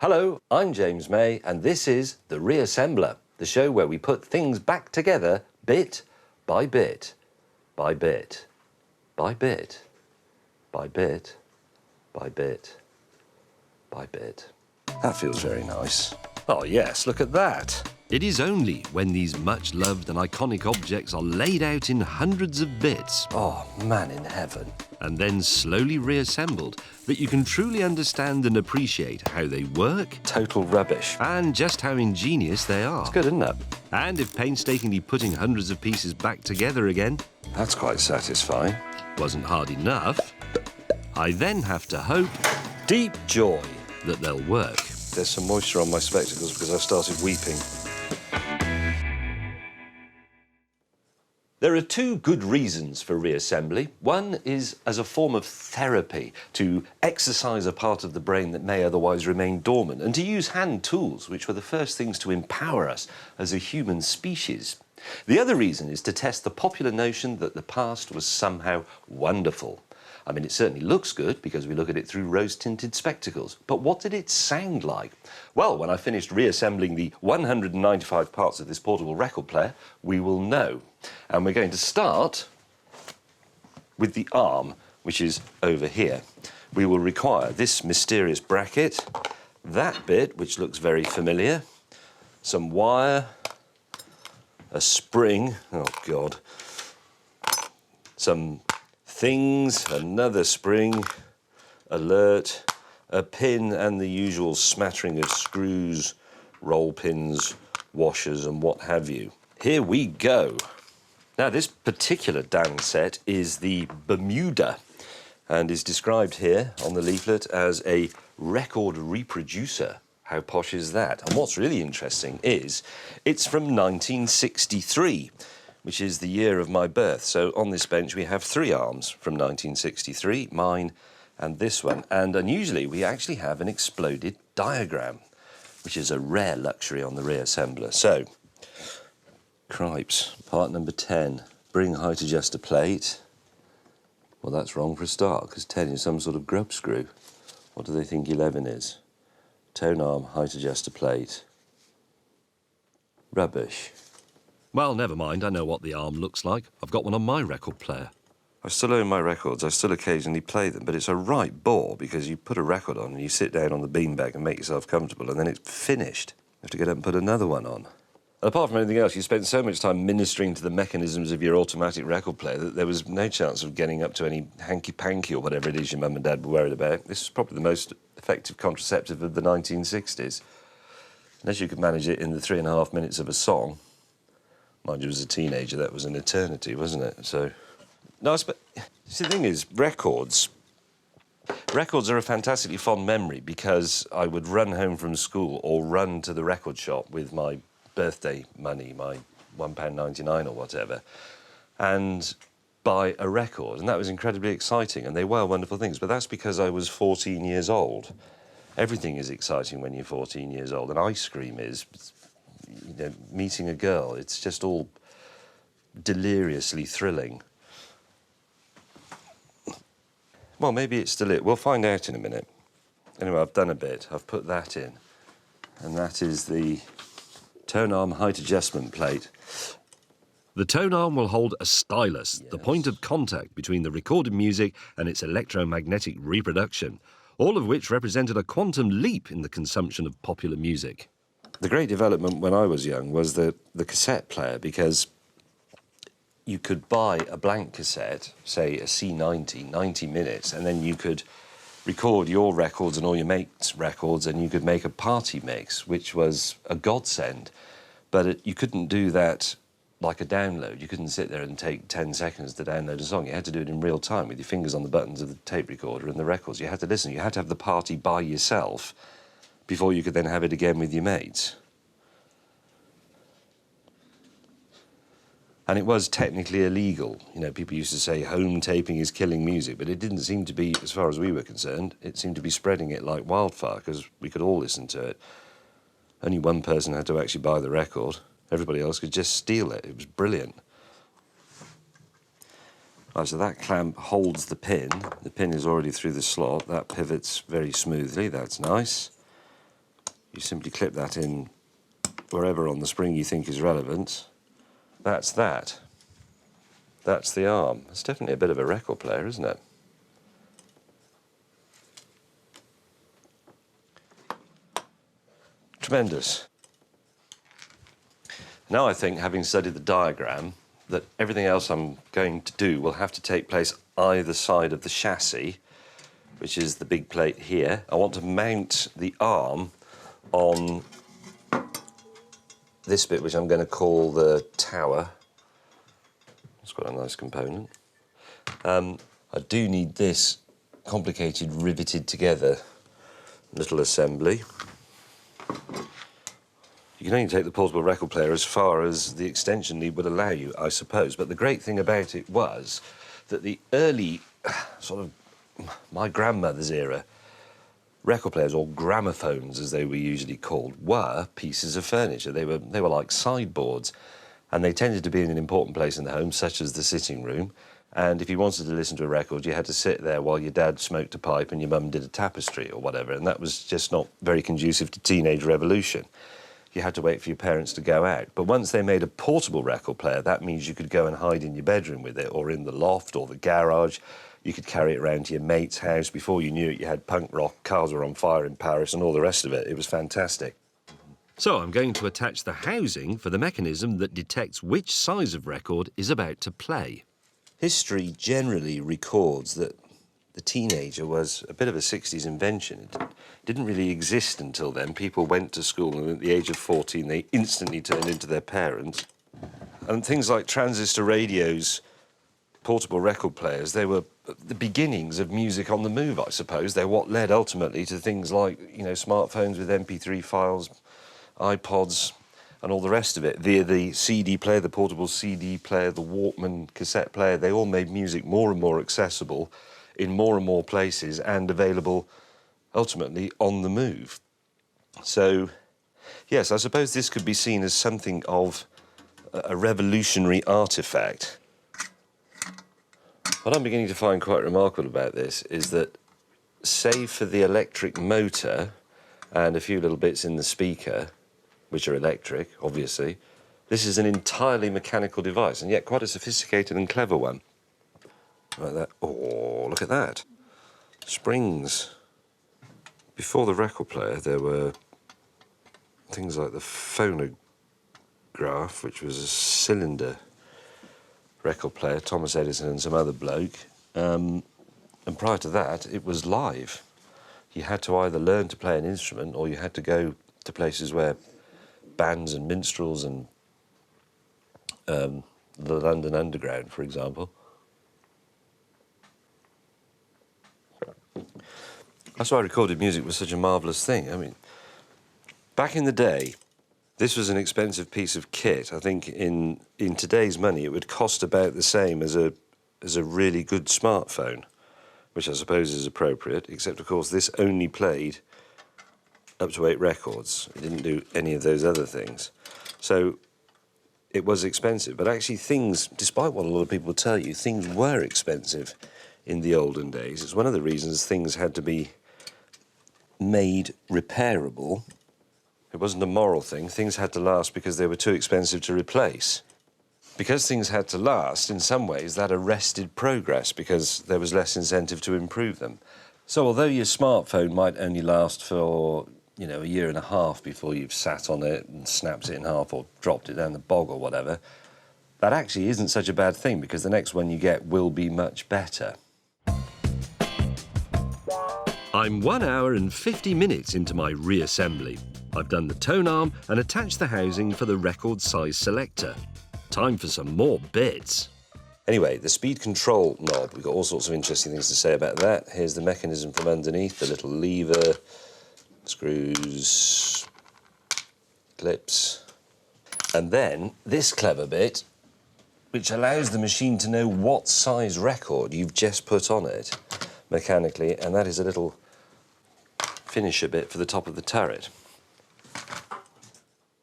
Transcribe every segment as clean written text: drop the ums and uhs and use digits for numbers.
Hello, I'm James May, and this is The Reassembler, the show where we put things back together bit by bit, by bit, by bit, by bit, by bit, by bit. That feels very nice. Oh yes, look at that. It is only when these much-loved and iconic objects are laid out in hundreds of bits Oh, man in heaven. and then slowly reassembled that you can truly understand and appreciate how they work Total rubbish. and just how ingenious they are. It's good, isn't it? And if painstakingly putting hundreds of pieces back together again That's quite satisfying. wasn't hard enough, I then have to hope Deep joy. that they'll work. There's some moisture on my spectacles because I've started weeping. There are two good reasons for reassembly. One is as a form of therapy, to exercise a part of the brain that may otherwise remain dormant, and to use hand tools, which were the first things to empower us as a human species. The other reason is to test the popular notion that the past was somehow wonderful. I mean, it certainly looks good because we look at it through rose-tinted spectacles. But what did it sound like? Well, when I finished reassembling the 195 parts of this portable record player, we will know. And we're going to start with the arm, which is over here. We will require this mysterious bracket, that bit, which looks very familiar, some wire, a spring, oh God, some things, another spring, alert, a pin, and the usual smattering of screws, roll pins, washers, and what have you. Here we go. Now, this particular Dansette is the Bermuda and is described here on the leaflet as a record reproducer. How posh is that? And what's really interesting is it's from 1963. Which is the year of my birth. So on this bench we have three arms from 1963, mine and this one. And unusually we actually have an exploded diagram, which is a rare luxury on the Reassembler. So, cripes, part number 10, bring height adjuster plate. Well, that's wrong for a start, because 10 is some sort of grub screw. What do they think 11 is? Tone arm, height adjuster plate. Rubbish. Well, never mind, I know what the arm looks like. I've got one on my record player. I still own my records, I still occasionally play them, but it's a right bore because you put a record on and you sit down on the beanbag and make yourself comfortable and then it's finished. You have to get up and put another one on. And apart from anything else, you spent so much time ministering to the mechanisms of your automatic record player that there was no chance of getting up to any hanky-panky or whatever it is your mum and dad were worried about. This was probably the most effective contraceptive of the 1960s. Unless you could manage it in the 3.5 minutes of a song. Mind you, as a teenager, that was an eternity, wasn't it? So, no, but see, the thing is, records are a fantastically fond memory because I would run home from school or run to the record shop with my birthday money, my £1.99 or whatever, and buy a record, and that was incredibly exciting, and they were wonderful things, but that's because I was 14 years old. Everything is exciting when you're 14 years old, and ice cream is... You know, meeting a girl, it's just all deliriously thrilling. Well, maybe it's still it. We'll find out in a minute. Anyway, I've done a bit. I've put that in. And that is the tone arm height adjustment plate. The tone arm will hold a stylus, the point of contact between the recorded music and its electromagnetic reproduction, all of which represented a quantum leap in the consumption of popular music. The great development when I was young was the cassette player, because you could buy a blank cassette, say a C90, 90 minutes, and then you could record your records and all your mates' records, and you could make a party mix, which was a godsend. But you couldn't do that like a download. You couldn't sit there and take 10 seconds to download a song. You had to do it in real time with your fingers on the buttons of the tape recorder and the records. You had to listen. You had to have the party by yourself before you could then have it again with your mates. And it was technically illegal. You know, people used to say home taping is killing music, but it didn't seem to be, as far as we were concerned, it seemed to be spreading it like wildfire, because we could all listen to it. Only one person had to actually buy the record. Everybody else could just steal it. It was brilliant. Right, so that clamp holds the pin. The pin is already through the slot. That pivots very smoothly. That's nice. You simply clip that in wherever on the spring you think is relevant. That's that. That's the arm. It's definitely a bit of a record player, isn't it? Tremendous. Now I think, having studied the diagram, that everything else I'm going to do will have to take place either side of the chassis, which is the big plate here. I want to mount the arm on this bit, which I'm going to call the tower. It's quite a nice component. I do need this complicated, riveted together little assembly. You can only take the portable record player as far as the extension lead would allow you, I suppose. But the great thing about it was that the early, sort of, my grandmother's era, record players, or gramophones as they were usually called, were pieces of furniture. They were like sideboards, and they tended to be in an important place in the home, such as the sitting room. And if you wanted to listen to a record, you had to sit there while your dad smoked a pipe and your mum did a tapestry or whatever, and that was just not very conducive to teenage revolution. You had to wait for your parents to go out. But once they made a portable record player, that means you could go and hide in your bedroom with it, or in the loft or the garage. You could carry it around to your mate's house. Before you knew it, you had punk rock, Cars Were on Fire in Paris, and all the rest of it. It was fantastic. So I'm going to attach the housing for the mechanism that detects which size of record is about to play. History generally records that the teenager was a bit of a 60s invention. It didn't really exist until then. People went to school, and at the age of 14, they instantly turned into their parents. And things like transistor radios, portable record players, they were the beginnings of music on the move, I suppose. They're what led ultimately to things like, you know, smartphones with MP3 files, iPods, and all the rest of it. The CD player, the portable CD player, the Walkman cassette player, they all made music more and more accessible in more and more places and available ultimately on the move. So, yes, I suppose this could be seen as something of a revolutionary artefact. What I'm beginning to find quite remarkable about this is that, save for the electric motor and a few little bits in the speaker, which are electric, obviously, this is an entirely mechanical device, and yet quite a sophisticated and clever one. Like that. Oh, look at that. Springs. Before the record player, there were things like the phonograph, which was a cylinder record player, Thomas Edison and some other bloke. And prior to that, it was live. You had to either learn to play an instrument, or you had to go to places where bands and minstrels and the London Underground, for example. That's why recorded music was such a marvellous thing. I mean, back in the day, this was an expensive piece of kit. I think in today's money, it would cost about the same as a really good smartphone, which I suppose is appropriate, except, of course, this only played up to 8 records. It didn't do any of those other things. So it was expensive. But actually things, despite what a lot of people tell you, things were expensive in the olden days. It's one of the reasons things had to be made repairable. It wasn't a moral thing. Things had to last because they were too expensive to replace. Because things had to last, in some ways, that arrested progress because there was less incentive to improve them. So although your smartphone might only last for, you know, a year and a half before you've sat on it and snapped it in half or dropped it down the bog or whatever, that actually isn't such a bad thing because the next one you get will be much better. I'm 1 hour and 50 minutes into my reassembly. I've done the tone arm and attached the housing for the record size selector. Time for some more bits. Anyway, the speed control knob, we've got all sorts of interesting things to say about that. Here's the mechanism from underneath, the little lever, screws, clips. And then this clever bit, which allows the machine to know what size record you've just put on it mechanically, and that is a little finisher bit for the top of the turret.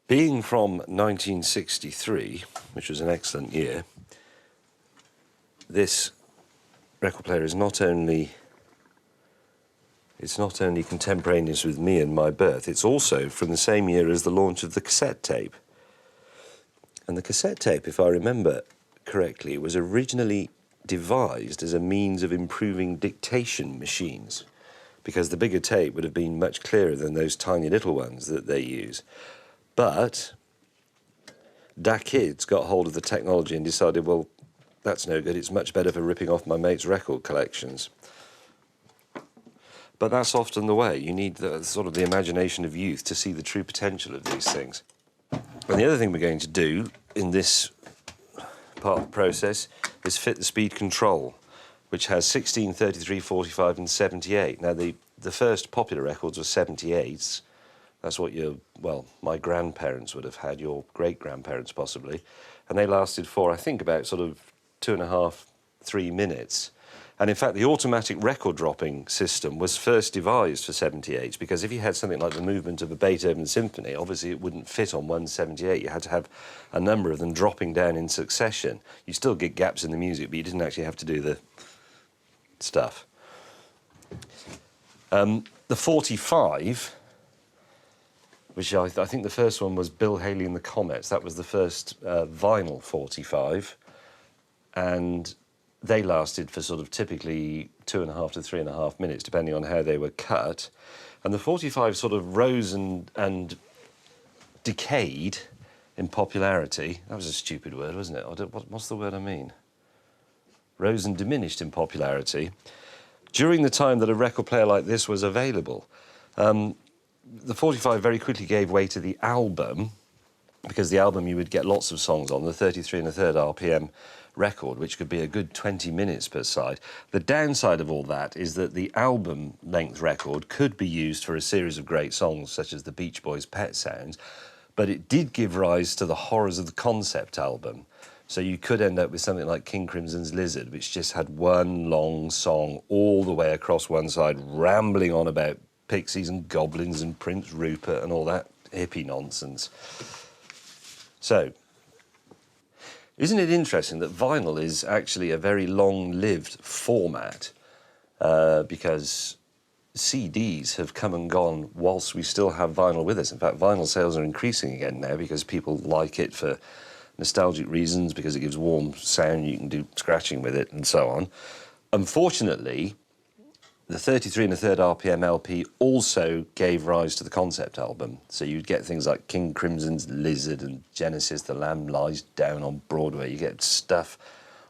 Being from 1963, which was an excellent year, this record player is not only It's not only contemporaneous with me and my birth, it's also from the same year as the launch of the cassette tape. And the cassette tape, if I remember correctly, was originally devised as a means of improving dictation machines, because the bigger tape would have been much clearer than those tiny little ones that they use. But da kids got hold of the technology and decided, well, that's no good, it's much better for ripping off my mate's record collections. But that's often the way. You need the sort of the imagination of youth to see the true potential of these things. And the other thing we're going to do in this part of the process is fit the speed control, which has 16, 33, 45 and 78. Now the first popular records were 78s. That's what my grandparents would have had, your great-grandparents possibly. And they lasted for, I think, about sort of 2.5, 3 minutes. And in fact, the automatic record dropping system was first devised for 78s, because if you had something like the movement of a Beethoven symphony, obviously it wouldn't fit on one 78. You had to have a number of them dropping down in succession. You still get gaps in the music, but you didn't actually have to do the stuff. The 45, which I think the first one was Bill Haley and the Comets. That was the first vinyl 45. And they lasted for sort of typically 2.5 to 3.5 minutes, depending on how they were cut. And the 45 sort of rose and decayed in popularity. That was a stupid word, wasn't it? What's the word I mean? Rose and diminished in popularity during the time that a record player like this was available. The 45 very quickly gave way to the album, because the album you would get lots of songs on, the 33 1/3 RPM record, which could be a good 20 minutes per side. The downside of all that is that the album-length record could be used for a series of great songs, such as the Beach Boys' Pet Sounds, but it did give rise to the horrors of the concept album. So you could end up with something like King Crimson's Lizard, which just had one long song all the way across one side, rambling on about pixies and goblins and Prince Rupert and all that hippie nonsense. So, isn't it interesting that vinyl is actually a very long-lived format, because CDs have come and gone whilst we still have vinyl with us. In fact, vinyl sales are increasing again now because people like it for nostalgic reasons, because it gives warm sound, you can do scratching with it and so on. Unfortunately, the 33 1/3 RPM LP also gave rise to the concept album. So you'd get things like King Crimson's Lizard and Genesis, The Lamb Lies Down on Broadway. You get Stuff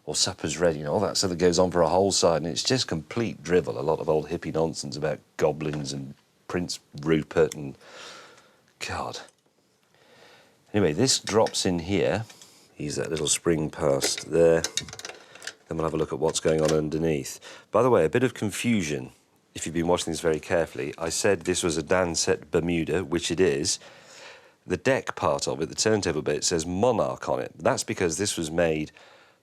or Supper's Ready, all that stuff that goes on for a whole side, and it's just complete drivel. A lot of old hippie nonsense about goblins and Prince Rupert and... God. Anyway, this drops in here. Use that little spring past there. Then we'll have a look at what's going on underneath. By the way, a bit of confusion, if you've been watching this very carefully. I said this was a Dansette Bermuda, which it is. The deck part of it, the turntable bit, says Monarch on it. That's because this was made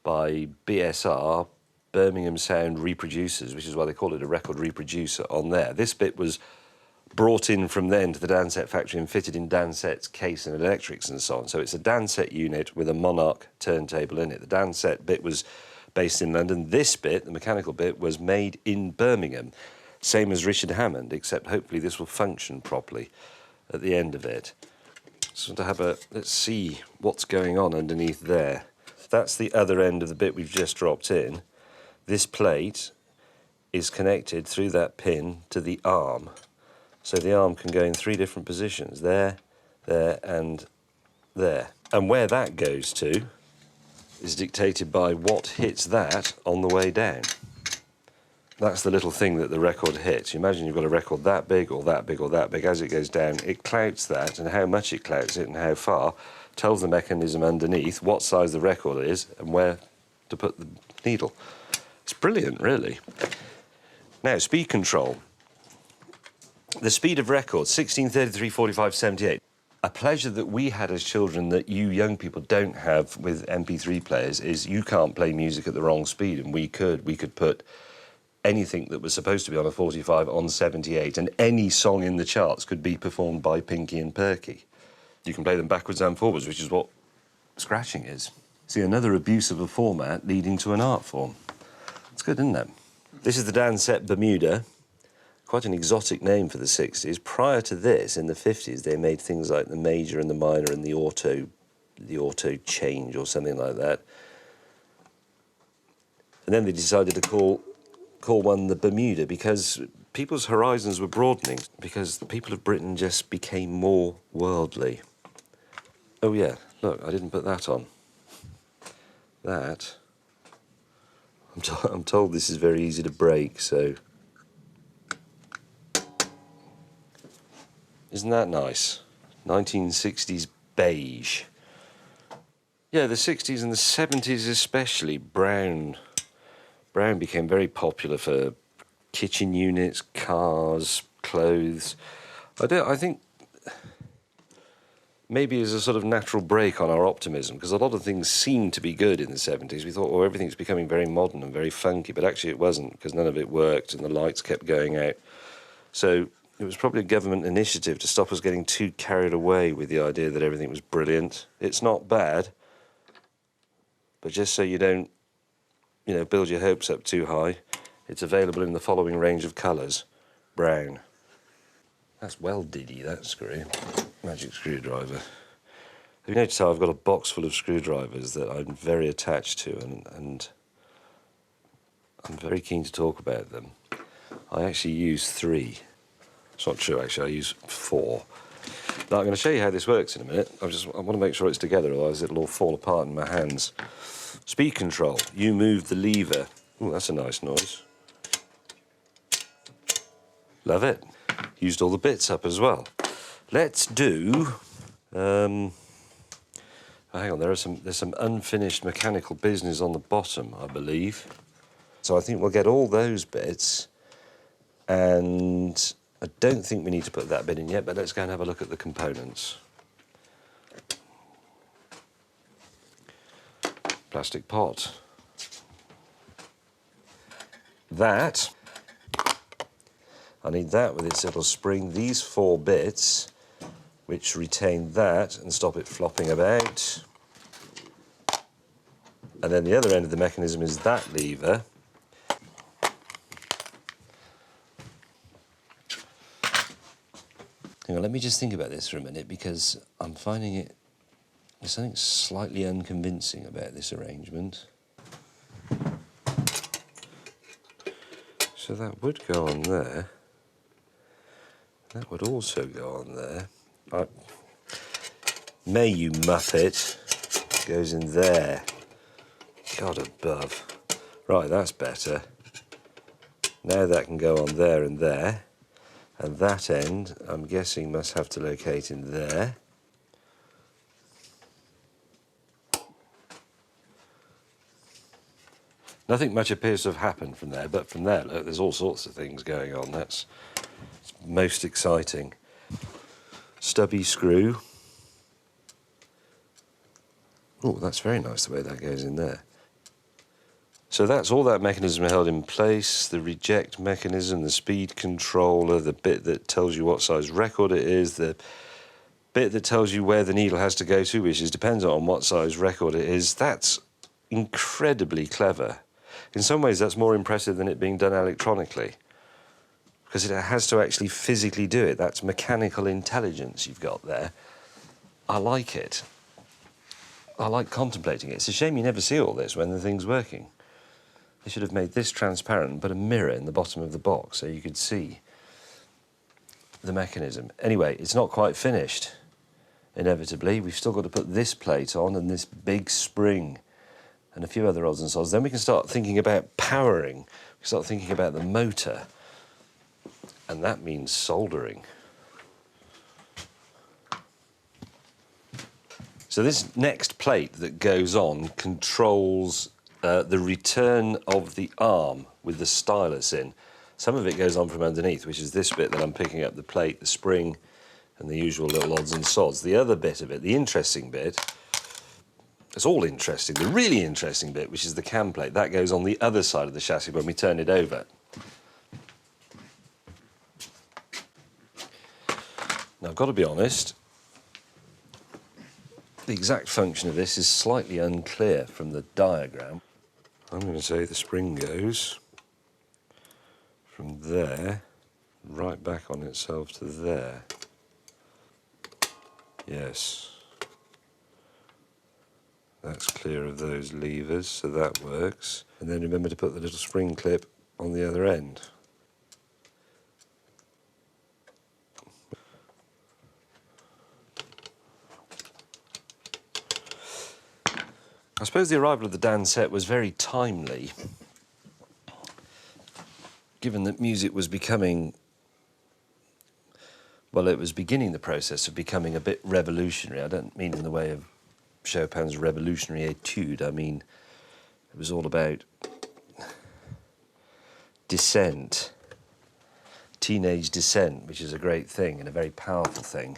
by BSR, Birmingham Sound Reproducers, which is why they call it a record reproducer on there. This bit was brought in from then to the Dansette factory and fitted in Dansette's case and electrics and so on. So it's a Dansette unit with a Monarch turntable in it. The Dansette bit was based in London. This bit, the mechanical bit, was made in Birmingham. Same as Richard Hammond, except hopefully this will function properly at the end of it. So to have a, let's see what's going on underneath there. That's the other end of the bit we've just dropped in. This plate is connected through that pin to the arm. So the arm can go in 3 different positions, there, there and there. And where that goes to is dictated by what hits that on the way down. That's the little thing that the record hits. You imagine you've got a record that big or that big or that big. As it goes down, it clouts that, and how much it clouts it and how far tells the mechanism underneath what size the record is and where to put the needle. It's brilliant, really. Now, speed control. The speed of records, 16, 33, 45, 78. A pleasure that we had as children that you young people don't have with MP3 players is you can't play music at the wrong speed, and we could. We could put anything that was supposed to be on a 45 on 78, and any song in the charts could be performed by Pinky and Perky. You can play them backwards and forwards, which is what scratching is. See, another abuse of a format leading to an art form. It's good, isn't it? This is the Dansette Bermuda. quite an exotic name for the 60s. Prior to this, in the 50s, they made things like the major and the minor and the auto change or something like that. And then they decided to call one the Bermuda because people's horizons were broadening, because the people of Britain just became more worldly. Oh yeah, look, I didn't put that on. That, I'm told this is very easy to break, so... Isn't that nice? 1960s beige. Yeah, the 60s and the 70s especially, brown became very popular for kitchen units, cars, clothes. I think maybe as a sort of natural break on our optimism, because a lot of things seemed to be good in the 70s. We thought, oh, everything's becoming very modern and very funky, but actually it wasn't, because none of it worked and the lights kept going out. So it was probably a government initiative to stop us getting too carried away with the idea that everything was brilliant. It's not bad, but just so you don't, build your hopes up too high, it's available in the following range of colours. Brown. That's well diddy, that screw. Magic screwdriver. Have you noticed how I've got a box full of screwdrivers that I'm very attached to, and I'm very keen to talk about them. I actually use 3. It's not true, actually, I use 4. Now, I'm going to show you how this works in a minute. I want to make sure it's together, otherwise it'll all fall apart in my hands. Speed control. You move the lever. Ooh, that's a nice noise. Love it. Used all the bits up as well. Let's do... hang on, there's some unfinished mechanical business on the bottom, I believe. So I think we'll get all those bits, and I don't think we need to put that bit in yet, but let's go and have a look at the components. Plastic pot. That. I need that with its little spring. These 4 bits, which retain that and stop it flopping about. And then the other end of the mechanism is that lever. Hang on, let me just think about this for a minute, because I'm finding there's something slightly unconvincing about this arrangement. So that would go on there. That would also go on there. May, you muppet. Goes in there. God above. Right, that's better. Now that can go on there and there. And that end, I'm guessing, must have to locate in there. Nothing much appears to have happened from there, but from there, look, there's all sorts of things going on. That's most exciting. Stubby screw. Oh, that's very nice the way that goes in there. So that's all that mechanism held in place, the reject mechanism, the speed controller, the bit that tells you what size record it is, the bit that tells you where the needle has to go to, which is dependent on what size record it is. That's incredibly clever. In some ways, that's more impressive than it being done electronically, because it has to actually physically do it. That's mechanical intelligence you've got there. I like it. I like contemplating it. It's a shame you never see all this when the thing's working. They should have made this transparent and put a mirror in the bottom of the box so you could see the mechanism. Anyway, it's not quite finished, inevitably. We've still got to put this plate on and this big spring and a few other odds and sods. Then we can start thinking about powering. We can start thinking about the motor. And that means soldering. So this next plate that goes on controls the return of the arm with the stylus in. Some of it goes on from underneath, which is this bit that I'm picking up, the plate, the spring, and the usual little odds and sods. The other bit of it, the interesting bit, it's all interesting, the really interesting bit, which is the cam plate, that goes on the other side of the chassis when we turn it over. Now, I've got to be honest, the exact function of this is slightly unclear from the diagram. I'm going to say the spring goes from there, right back on itself to there. Yes. That's clear of those levers, so that works. And then remember to put the little spring clip on the other end. I suppose the arrival of the Dansette was very timely, given that music was becoming, well, it was beginning the process of becoming a bit revolutionary. I don't mean in the way of Chopin's revolutionary etude. I mean, it was all about dissent, teenage dissent, which is a great thing and a very powerful thing.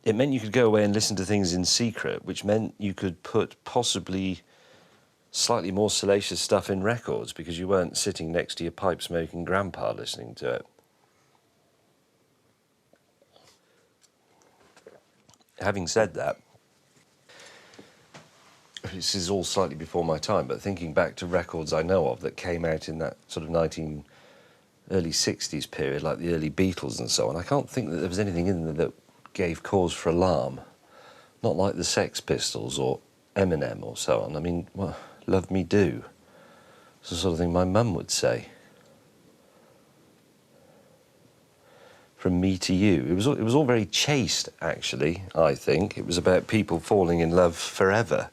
It meant you could go away and listen to things in secret, which meant you could put possibly slightly more salacious stuff in records because you weren't sitting next to your pipe-smoking grandpa listening to it. Having said that, this is all slightly before my time, but thinking back to records I know of that came out in that sort of early 60s period, like the early Beatles and so on, I can't think that there was anything in there that gave cause for alarm. Not like the Sex Pistols or Eminem or so on. I mean, well, Love Me Do. It's the sort of thing my mum would say. From Me to You. It was all very chaste, actually, I think. It was about people falling in love forever.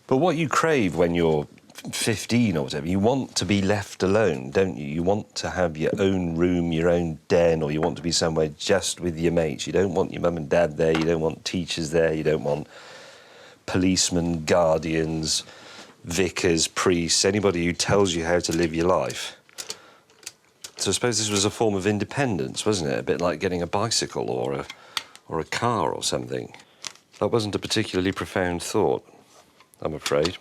But what you crave when you're 15 or whatever, you want to be left alone, don't you? You want to have your own room, your own den, or you want to be somewhere just with your mates. You don't want your mum and dad there, you don't want teachers there, you don't want policemen, guardians, vicars, priests, anybody who tells you how to live your life. So I suppose this was a form of independence, wasn't it? A bit like getting a bicycle or a car or something. That wasn't a particularly profound thought, I'm afraid.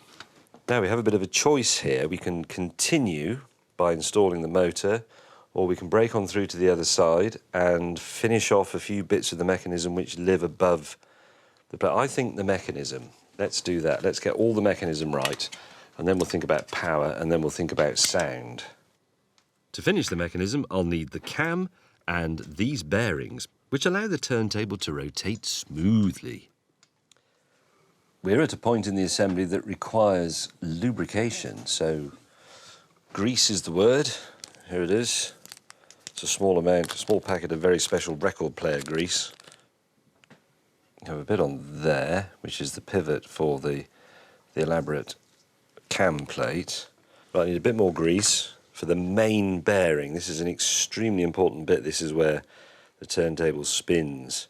Now we have a bit of a choice here. We can continue by installing the motor, or we can break on through to the other side and finish off a few bits of the mechanism which live above the plate. I think the mechanism, let's do that. Let's get all the mechanism right, and then we'll think about power, and then we'll think about sound. To finish the mechanism, I'll need the cam and these bearings, which allow the turntable to rotate smoothly. We're at a point in the assembly that requires lubrication, so grease is the word. Here it is. It's a small amount, a small packet of very special record player grease. You have a bit on there, which is the pivot for the elaborate cam plate. Right, I need a bit more grease for the main bearing. This is an extremely important bit. This is where the turntable spins.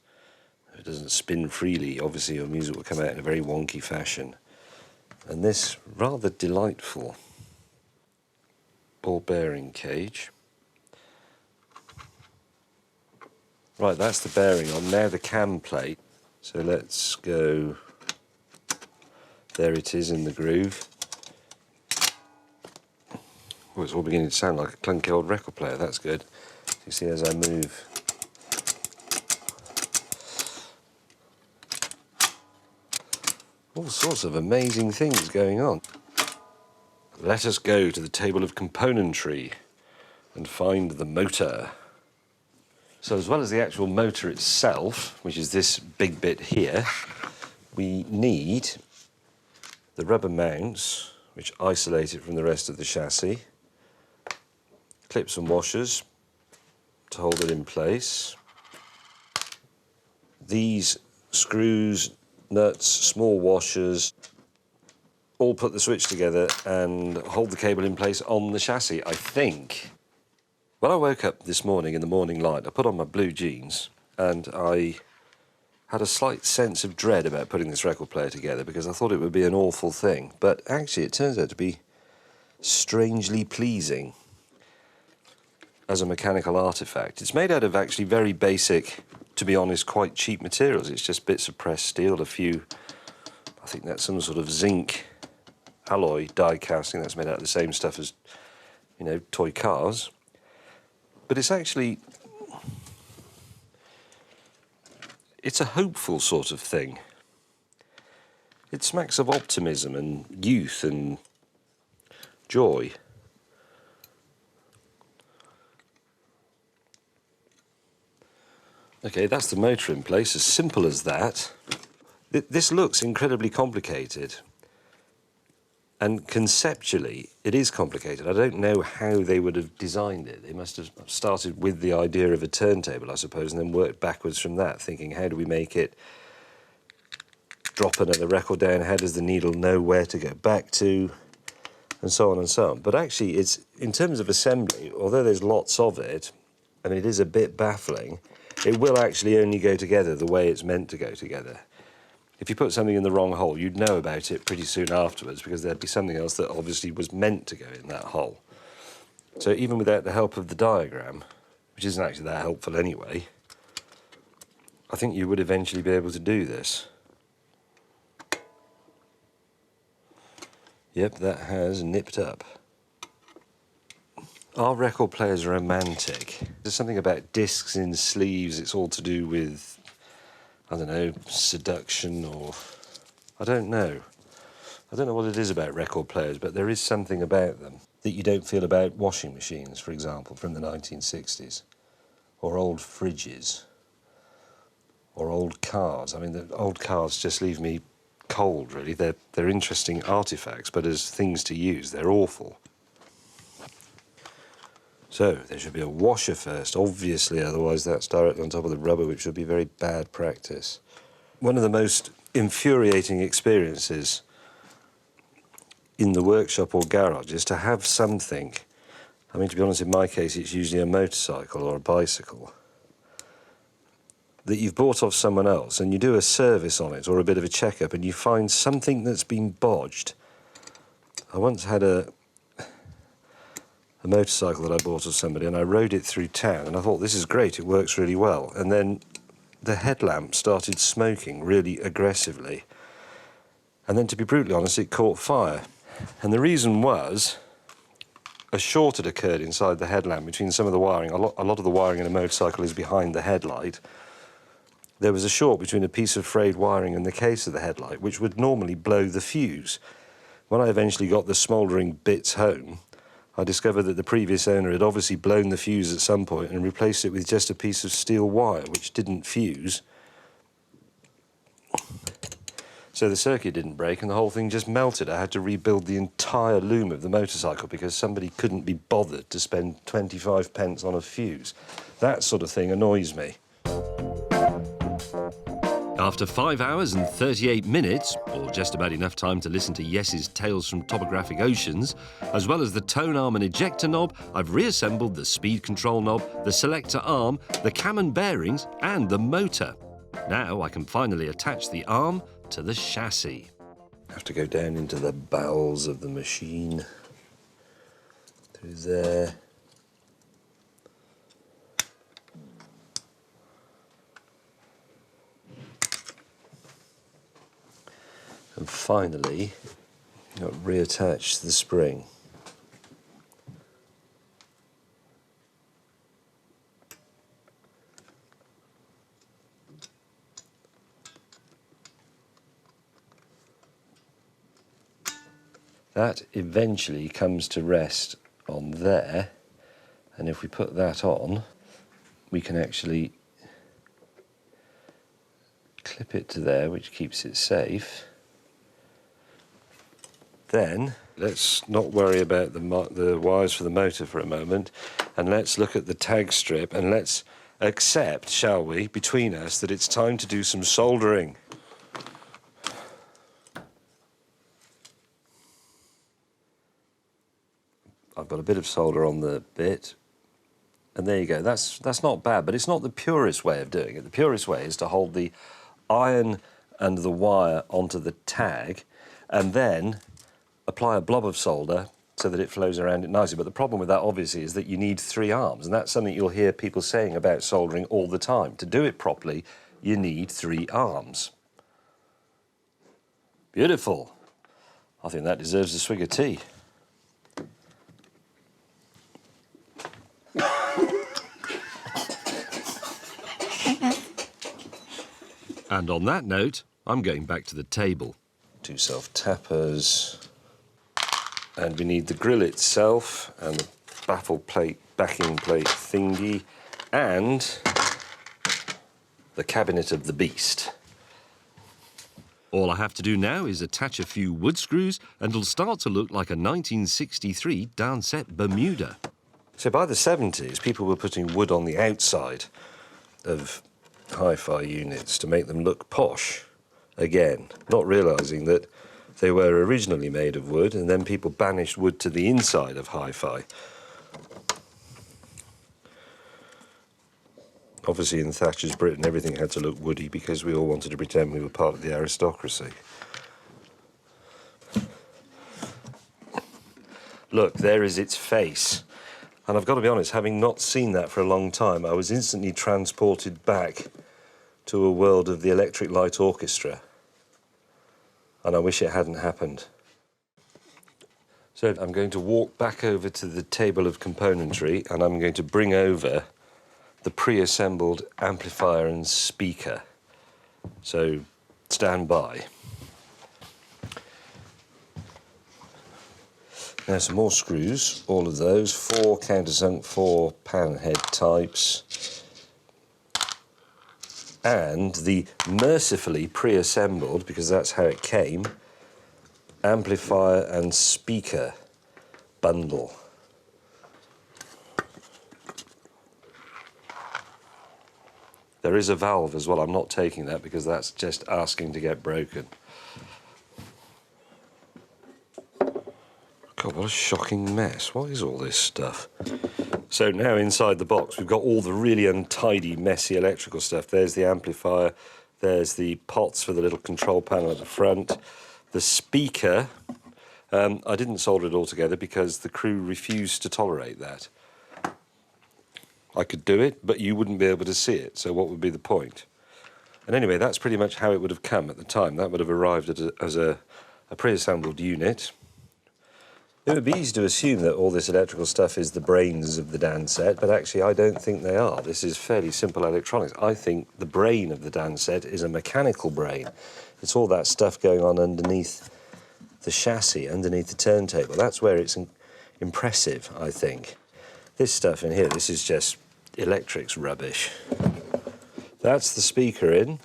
If it doesn't spin freely, obviously your music will come out in a very wonky fashion. And this rather delightful ball bearing cage. Right, that's the bearing on. Now the cam plate. So let's go. There it is in the groove. Oh, it's all beginning to sound like a clunky old record player. That's good. You see as I move. All sorts of amazing things going on. Let us go to the table of componentry and find the motor. So as well as the actual motor itself, which is this big bit here, we need the rubber mounts, which isolate it from the rest of the chassis, clips and washers to hold it in place, these screws, nuts, small washers, all put the switch together and hold the cable in place on the chassis, I think. When I woke up this morning in the morning light, I put on my blue jeans and I had a slight sense of dread about putting this record player together because I thought it would be an awful thing. But actually it turns out to be strangely pleasing as a mechanical artifact. It's made out of actually very basic, to be honest, quite cheap materials. It's just bits of pressed steel, a few, I think that's some sort of zinc alloy die casting that's made out of the same stuff as, you know, toy cars. But it's actually, it's a hopeful sort of thing. It smacks of optimism and youth and joy. Okay, that's the motor in place, as simple as that. This looks incredibly complicated. And conceptually, it is complicated. I don't know how they would have designed it. They must have started with the idea of a turntable, I suppose, and then worked backwards from that, thinking, how do we make it drop another record down? How does the needle know where to go back to? And so on and so on. But actually, it's in terms of assembly, although there's lots of it, and it is a bit baffling, it will actually only go together the way it's meant to go together. If you put something in the wrong hole, you'd know about it pretty soon afterwards, because there'd be something else that obviously was meant to go in that hole. So even without the help of the diagram, which isn't actually that helpful anyway, I think you would eventually be able to do this. Yep, that has nipped up. Are record players romantic? There's something about discs in sleeves. It's all to do with, I don't know, seduction, or I don't know. I don't know what it is about record players, but there is something about them that you don't feel about washing machines, for example, from the 1960s, or old fridges, or old cars. I mean, the old cars just leave me cold, really. They're interesting artifacts, but as things to use, they're awful. So there should be a washer first, obviously, otherwise that's directly on top of the rubber, which would be very bad practice. One of the most infuriating experiences in the workshop or garage is to have something, I mean, to be honest, in my case, it's usually a motorcycle or a bicycle, that you've bought off someone else, and you do a service on it or a bit of a checkup, and you find something that's been bodged. I once had a motorcycle that I bought off somebody, and I rode it through town, and I thought, this is great, it works really well. And then the headlamp started smoking really aggressively. And then, to be brutally honest, it caught fire. And the reason was a short had occurred inside the headlamp between some of the wiring. A lot of the wiring in a motorcycle is behind the headlight. There was a short between a piece of frayed wiring and the case of the headlight, which would normally blow the fuse. When I eventually got the smouldering bits home, I discovered that the previous owner had obviously blown the fuse at some point and replaced it with just a piece of steel wire, which didn't fuse. So the circuit didn't break and the whole thing just melted. I had to rebuild the entire loom of the motorcycle because somebody couldn't be bothered to spend 25 pence on a fuse. That sort of thing annoys me. After 5 hours and 38 minutes, or just about enough time to listen to Yes's Tales from Topographic Oceans, as well as the tone arm and ejector knob, I've reassembled the speed control knob, the selector arm, the cam and bearings, and the motor. Now I can finally attach the arm to the chassis. I have to go down into the bowels of the machine. Through there. And finally, I've reattach the spring. That eventually comes to rest on there, and if we put that on, we can actually clip it to there, which keeps it safe. Then, let's not worry about the wires for the motor for a moment, and let's look at the tag strip, and let's accept, shall we, between us, that it's time to do some soldering. I've got a bit of solder on the bit, and there you go. That's not bad, but it's not the purest way of doing it. The purest way is to hold the iron and the wire onto the tag, and then apply a blob of solder so that it flows around it nicely. But the problem with that, obviously, is that you need 3 arms, and that's something you'll hear people saying about soldering all the time. To do it properly, you need 3 arms. Beautiful. I think that deserves a swig of tea. And on that note, I'm going back to the table. 2 self-tappers. And we need the grill itself and the baffle plate, backing plate thingy, and the cabinet of the beast. All I have to do now is attach a few wood screws and it'll start to look like a 1963 Dansette Bermuda. So by the 70s, people were putting wood on the outside of hi-fi units to make them look posh. Again, not realising that they were originally made of wood, and then people banished wood to the inside of hi-fi. Obviously, in Thatcher's Britain, everything had to look woody because we all wanted to pretend we were part of the aristocracy. Look, there is its face. And I've got to be honest, having not seen that for a long time, I was instantly transported back to a world of the Electric Light Orchestra. And I wish it hadn't happened. So I'm going to walk back over to the table of componentry and I'm going to bring over the pre-assembled amplifier and speaker. So stand by. Now some more screws, all of those, 4 countersunk, 4 pan head types. And the mercifully pre-assembled, because that's how it came, amplifier and speaker bundle. There is a valve as well. I'm not taking that because that's just asking to get broken. God, what a shocking mess. What is all this stuff? So now inside the box, we've got all the really untidy, messy electrical stuff. There's the amplifier, there's the pots for the little control panel at the front, the speaker. I didn't solder it all together because the crew refused to tolerate that. I could do it, but you wouldn't be able to see it, so what would be the point? And anyway, that's pretty much how it would have come at the time. That would have arrived as a pre-assembled unit. It would be easy to assume that all this electrical stuff is the brains of the Dansette, but actually I don't think they are. This is fairly simple electronics. I think the brain of the Dansette is a mechanical brain. It's all that stuff going on underneath the chassis, underneath the turntable. That's where it's impressive, I think. This stuff in here, this is just electrics rubbish. That's the speaker in,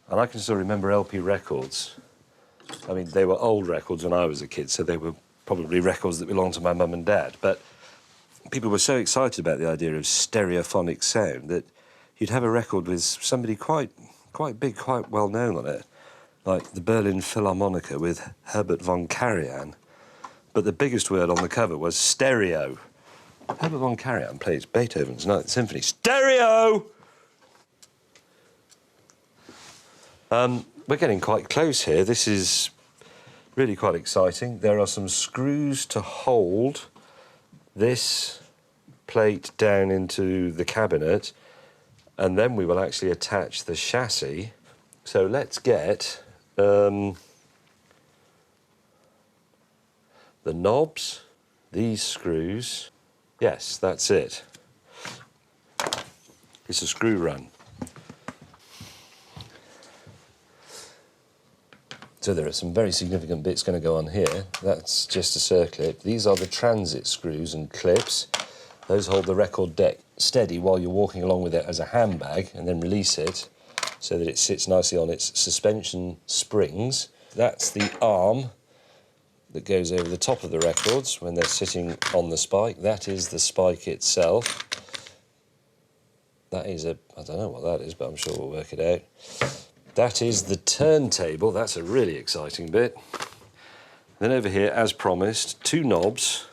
and I can still remember LP records. I mean, they were old records when I was a kid, so they were probably records that belonged to my mum and dad, but people were so excited about the idea of stereophonic sound that you'd have a record with somebody quite big, quite well known on it, like the Berlin Philharmoniker with Herbert von Karajan. But the biggest word on the cover was stereo. Herbert von Karajan plays Beethoven's Ninth Symphony. Stereo! We're getting quite close here. This is really quite exciting. There are some screws to hold this plate down into the cabinet, and then we will actually attach the chassis. So let's get the knobs, these screws. Yes, that's it. It's a screw run. So there are some very significant bits going to go on here. That's just a circlip. These are the transit screws and clips. Those hold the record deck steady while you're walking along with it as a handbag, and then release it so that it sits nicely on its suspension springs. That's the arm that goes over the top of the records when they're sitting on the spike. That is the spike itself. That is I don't know what that is, but I'm sure we'll work it out. That is the turntable. That's a really exciting bit. Then over here, as promised, 2 knobs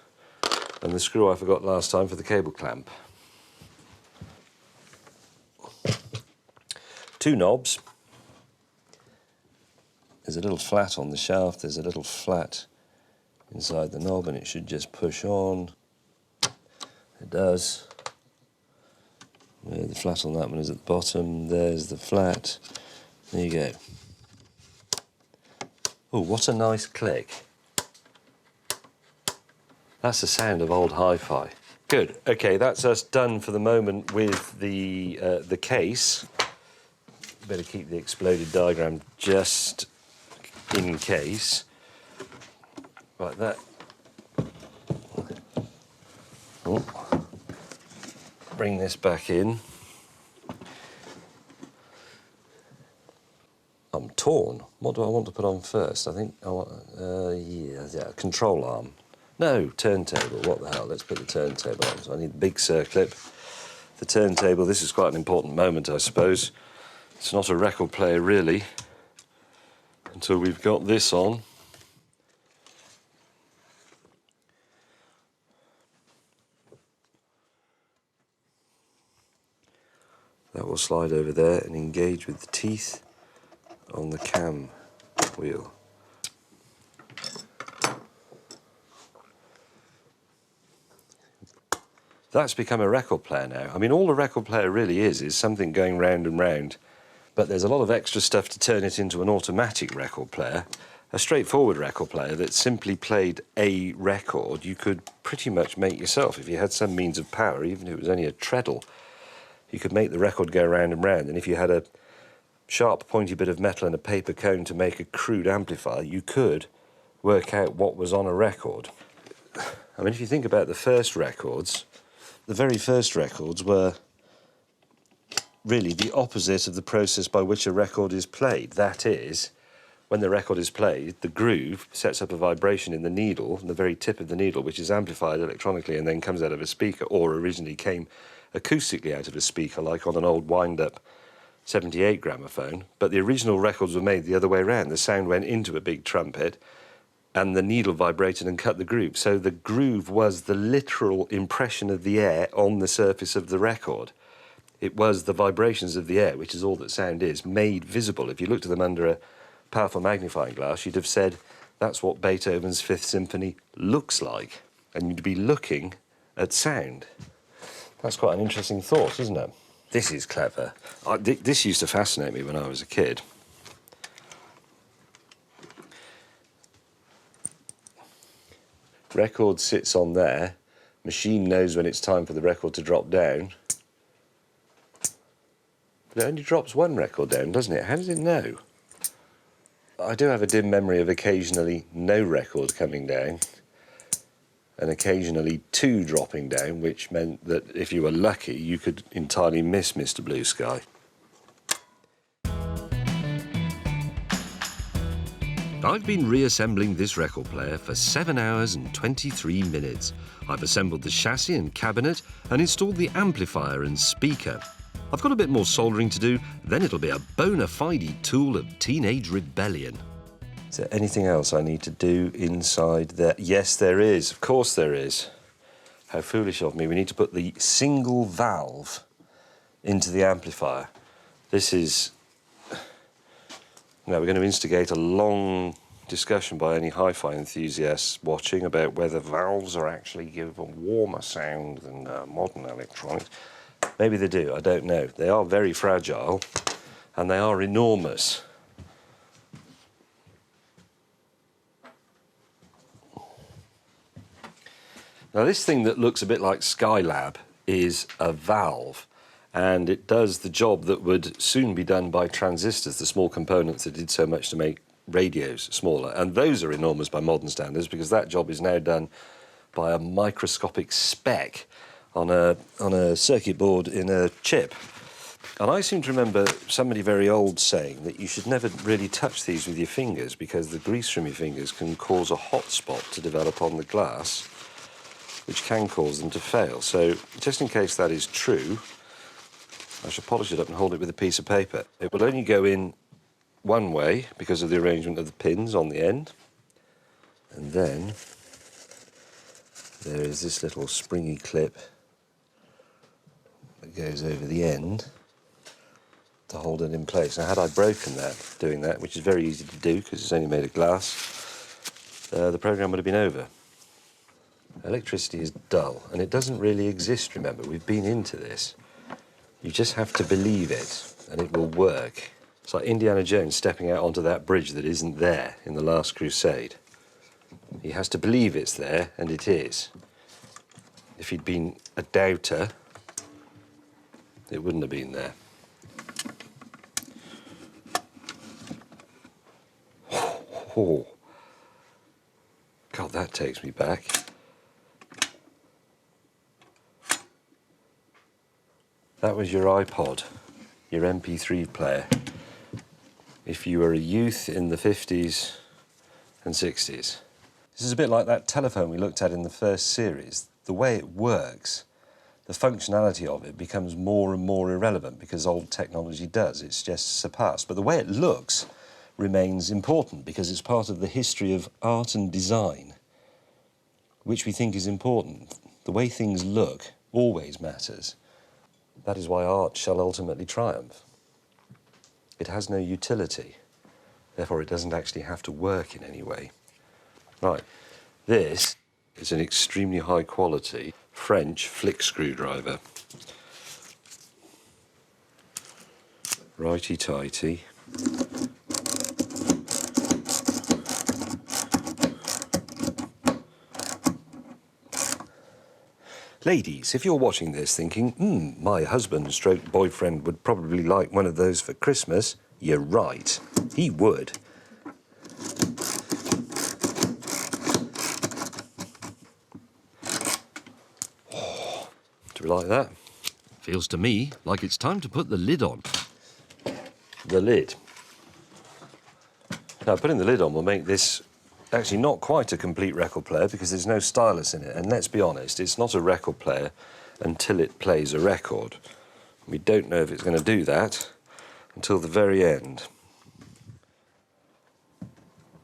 and the screw I forgot last time for the cable clamp. 2 knobs. There's a little flat on the shaft, there's a little flat inside the knob, and it should just push on. It does. The flat on that one is at the bottom. There's the flat. There you go. Oh, what a nice click. That's the sound of old hi-fi. Good. Okay, that's us done for the moment with the case. Better keep the exploded diagram just in case. Like that. Oh. Bring this back in. torn. What do I want to put on first? I think I want, control arm. No, turntable, what the hell, let's put the turntable on. So I need the big circlip. The turntable, this is quite an important moment, I suppose. It's not a record player, really, until we've got this on. That will slide over there and engage with the teeth on the cam wheel. That's become a record player now. I mean, all a record player really is something going round and round, but there's a lot of extra stuff to turn it into an automatic record player. A straightforward record player that simply played a record, you could pretty much make yourself if you had some means of power, even if it was only a treadle. You could make the record go round and round, and if you had a sharp, pointy bit of metal and a paper cone to make a crude amplifier, you could work out what was on a record. I mean, if you think about the first records, the very first records were really the opposite of the process by which a record is played. That is, when the record is played, the groove sets up a vibration in the needle, the very tip of the needle, which is amplified electronically and then comes out of a speaker, or originally came acoustically out of a speaker, like on an old wind-up 78 gramophone. But the original records were made the other way around. The sound went into a big trumpet and the needle vibrated and cut the groove. So the groove was the literal impression of the air on the surface of the record. It was the vibrations of the air, which is all that sound is, made visible. If you looked at them under a powerful magnifying glass, you'd have said, that's what Beethoven's Fifth Symphony looks like. And you'd be looking at sound. That's quite an interesting thought, isn't it? This is clever. This used to fascinate me when I was a kid. Record sits on there. Machine knows when it's time for the record to drop down. But it only drops one record down, doesn't it? How does it know? I do have a dim memory of occasionally no record coming down and occasionally two dropping down, which meant that if you were lucky, you could entirely miss Mr. Blue Sky. I've been reassembling this record player for 7 hours and 23 minutes. I've assembled the chassis and cabinet and installed the amplifier and speaker. I've got a bit more soldering to do, then it'll be a bona fide tool of teenage rebellion. Is there anything else I need to do inside there? Yes, there is. Of course there is. How foolish of me. We need to put the single valve into the amplifier. This is... Now, we're going to instigate a long discussion by any hi-fi enthusiasts watching about whether valves are actually give a warmer sound than modern electronics. Maybe they do, I don't know. They are very fragile, and they are enormous. Now, this thing that looks a bit like Skylab is a valve, and it does the job that would soon be done by transistors, the small components that did so much to make radios smaller. And those are enormous by modern standards, because that job is now done by a microscopic speck on a circuit board in a chip. And I seem to remember somebody very old saying that you should never really touch these with your fingers, because the grease from your fingers can cause a hot spot to develop on the glass, which can cause them to fail. So just in case that is true, I shall polish it up and hold it with a piece of paper. It will only go in one way because of the arrangement of the pins on the end. And then there is this little springy clip that goes over the end to hold it in place. Now, had I broken that doing that, which is very easy to do because it's only made of glass, the program would have been over. Electricity is dull, and it doesn't really exist, remember. We've been into this. You just have to believe it, and it will work. It's like Indiana Jones stepping out onto that bridge that isn't there in The Last Crusade. He has to believe it's there, and it is. If he'd been a doubter, it wouldn't have been there. Oh. God, that takes me back. That was your iPod, your MP3 player. if you were a youth in the 50s and 60s. This is a bit like that telephone we looked at in the first series. The way it works, the functionality of it becomes more and more irrelevant because old technology does. It's just surpassed. But the way it looks remains important because it's part of the history of art and design, which we think is important. The way things look always matters. That is why art shall ultimately triumph. It has no utility, therefore it doesn't actually have to work in any way. Right, this is an extremely high quality French flick screwdriver. Righty-tighty. Ladies, if you're watching this thinking, my husband stroke boyfriend would probably like one of those for Christmas, you're right, he would. Oh, do we like that? Feels to me like it's time to put the lid on. The lid. Now, putting the lid on will make this actually not quite a complete record player because there's no stylus in it. And let's be honest, it's not a record player until it plays a record. We don't know if it's going to do that until the very end.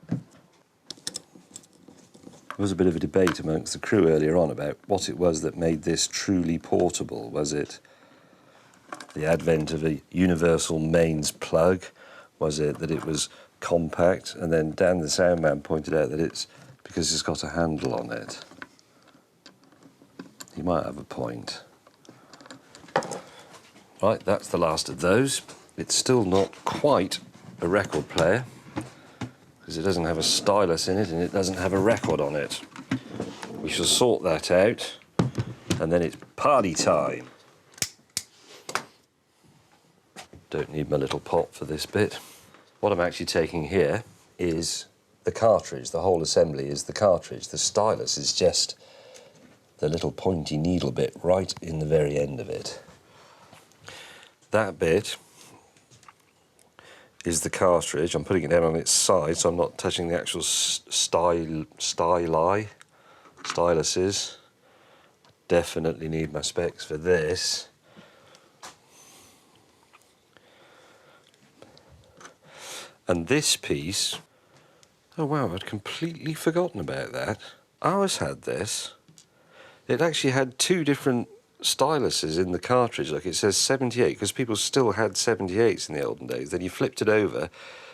There was a bit of a debate amongst the crew earlier on about what it was that made this truly portable. Was it the advent of a universal mains plug? Was it that it was compact? And then Dan the sound man pointed out that it's because it's got a handle on it. He might have a point. Right, that's the last of those. It's still not quite a record player because it doesn't have a stylus in it and it doesn't have a record on it. We shall sort that out and then it's party time. Don't need my little pot for this bit. What I'm actually taking here is the cartridge. The whole assembly is the cartridge. The stylus is just the little pointy needle bit right in the very end of it. That bit is the cartridge. I'm putting it down on its side so I'm not touching the actual styluses. Definitely need my specs for this. And this piece, oh wow, I'd completely forgotten about that. Ours had this. It actually had two different styluses in the cartridge, like it says 78, because people still had 78s in the olden days. Then you flipped it over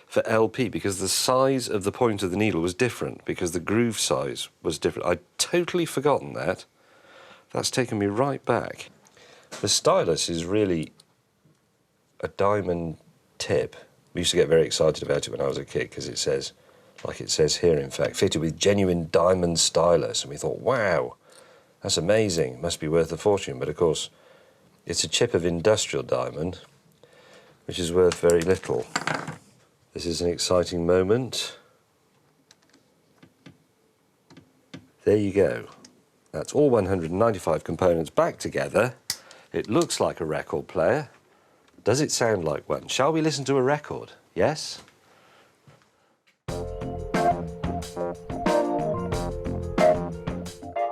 for LP because the size of the point of the needle was different, because the groove size was different. I'd totally forgotten that. That's taken me right back. The stylus is really a diamond tip. We used to get very excited about it when I was a kid because it says, like it says here in fact, fitted with genuine diamond stylus. And we thought, wow, that's amazing, must be worth a fortune. But of course, it's a chip of industrial diamond, which is worth very little. This is an exciting moment. There you go. That's all 195 components back together. It looks like a record player. Does it sound like one? Shall we listen to a record? Yes?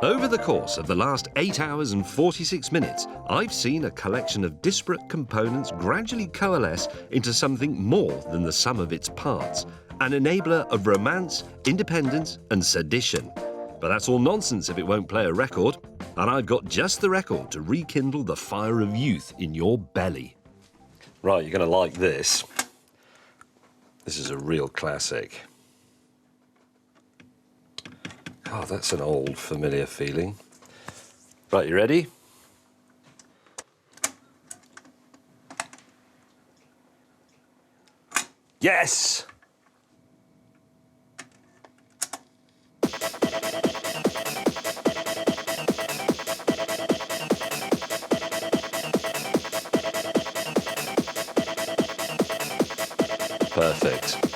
Over the course of the last 8 hours and 46 minutes, I've seen a collection of disparate components gradually coalesce into something more than the sum of its parts, an enabler of romance, independence and sedition. But that's all nonsense if it won't play a record, and I've got just the record to rekindle the fire of youth in your belly. Right, you're going to like this. This is a real classic. Oh, that's an old, familiar feeling. Right, you ready? Yes! Perfect.